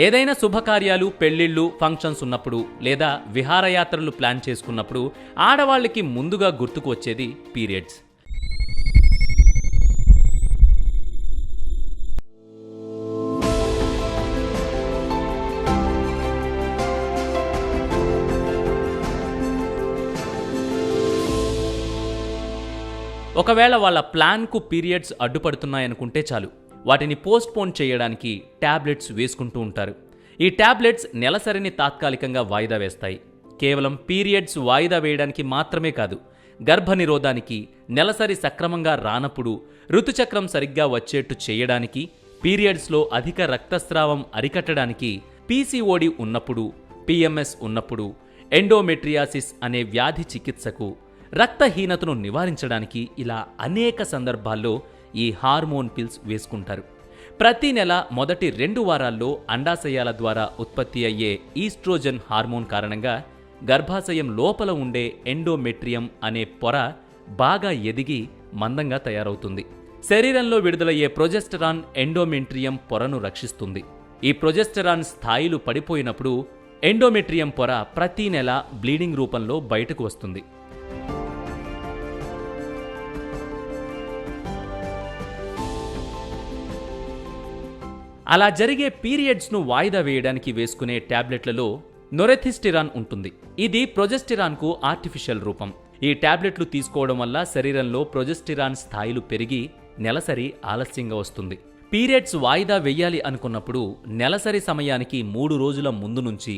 ఏదైనా శుభకార్యాలు, పెళ్లిళ్ళు, ఫంక్షన్స్ ఉన్నప్పుడు లేదా విహారయాత్రలు ప్లాన్ చేసుకున్నప్పుడు ఆడవాళ్ళకి ముందుగా గుర్తుకు వచ్చేది పీరియడ్స్. ఒకవేళ వాళ్ళ ప్లాన్కు పీరియడ్స్ అడ్డుపడుతున్నాయనుకుంటే చాలు, వాటిని పోస్ట్పోన్ చేయడానికి టాబ్లెట్స్ వేసుకుంటూ ఉంటారు. ఈ టాబ్లెట్స్ నెలసరిని తాత్కాలికంగా వాయిదా వేస్తాయి. కేవలం పీరియడ్స్ వాయిదా వేయడానికి మాత్రమే కాదు, గర్భనిరోధానికి, నెలసరి సక్రమంగా రానప్పుడు ఋతుచక్రం సరిగ్గా వచ్చేట్టు చేయడానికి, పీరియడ్స్లో అధిక రక్తస్రావం అరికట్టడానికి, పీసీఓడి ఉన్నప్పుడు, పిఎంఎస్ ఉన్నప్పుడు, ఎండోమెట్రియాసిస్ అనే వ్యాధి చికిత్సకు, రక్తహీనతను నివారించడానికి ఇలా అనేక సందర్భాల్లో ఈ హార్మోన్ పిల్స్ వేసుకుంటారు. ప్రతి నెల మొదటి 2 వారాల్లో అండాశయాల ద్వారా ఉత్పత్తి అయ్యే ఈస్ట్రోజన్ హార్మోన్ కారణంగా గర్భాశయం లోపల ఉండే ఎండోమెట్రియం అనే పొర బాగా ఎదిగి మందంగా తయారవుతుంది. శరీరంలో విడుదలయ్యే ప్రొజెస్టరాన్ ఎండోమెట్రియం పొరను రక్షిస్తుంది. ఈ ప్రొజెస్టరాన్ స్థాయిలు పడిపోయినప్పుడు ఎండోమెట్రియం పొర ప్రతి నెల బ్లీడింగ్ రూపంలో బయటకు వస్తుంది. అలా జరిగే పీరియడ్స్ను వాయిదా వేయడానికి వేసుకునే టాబ్లెట్లలో నొరెథిస్టిరాన్ ఉంటుంది. ఇది ప్రొజెస్టిరాన్కు ఆర్టిఫిషియల్ రూపం. ఈ టాబ్లెట్లు తీసుకోవడం వల్ల శరీరంలో ప్రొజెస్టిరాన్ స్థాయిలు పెరిగి నెలసరి ఆలస్యంగా వస్తుంది. పీరియడ్స్ వాయిదా వెయ్యాలి అనుకున్నప్పుడు నెలసరి సమయానికి 3 రోజుల ముందు నుంచి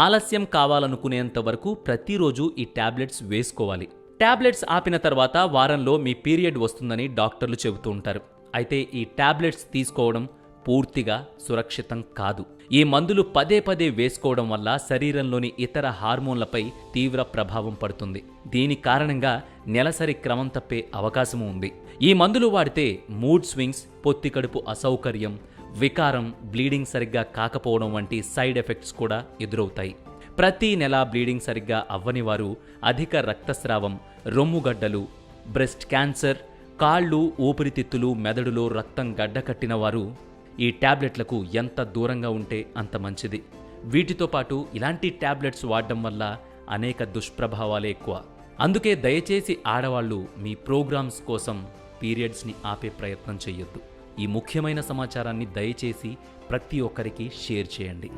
ఆలస్యం కావాలనుకునేంత వరకు ప్రతిరోజు ఈ టాబ్లెట్స్ వేసుకోవాలి. టాబ్లెట్స్ ఆపిన తర్వాత వారంలో మీ పీరియడ్ వస్తుందని డాక్టర్లు చెబుతూ ఉంటారు. అయితే ఈ టాబ్లెట్స్ తీసుకోవడం పూర్తిగా సురక్షితం కాదు. ఈ మందులు పదే పదే వేసుకోవడం వల్ల శరీరంలోని ఇతర హార్మోన్లపై తీవ్ర ప్రభావం పడుతుంది. దీని కారణంగా నెలసరి క్రమం తప్పే అవకాశం ఉంది. ఈ మందులు వాడితే మూడ్ స్వింగ్స్, పొత్తికడుపు అసౌకర్యం, వికారం, బ్లీడింగ్ సరిగ్గా కాకపోవడం వంటి సైడ్ ఎఫెక్ట్స్ కూడా ఎదురవుతాయి. ప్రతి నెల బ్లీడింగ్ సరిగ్గా అవ్వని వారు, అధిక రక్తస్రావం, రొమ్ముగడ్డలు, బ్రెస్ట్ క్యాన్సర్, కాళ్ళు, ఊపిరితిత్తులు, మెదడులో రక్తం గడ్డకట్టిన వారు ఈ టాబ్లెట్లకు ఎంత దూరంగా ఉంటే అంత మంచిది. వీటితో పాటు ఇలాంటి టాబ్లెట్స్ వాడడం వల్ల అనేక దుష్ప్రభావాలే ఎక్కువ. అందుకే దయచేసి ఆడవాళ్లు మీ ప్రోగ్రామ్స్ కోసం పీరియడ్స్ని ఆపే ప్రయత్నం చేయొద్దు. ఈ ముఖ్యమైన సమాచారాన్ని దయచేసి ప్రతి ఒక్కరికి షేర్ చేయండి.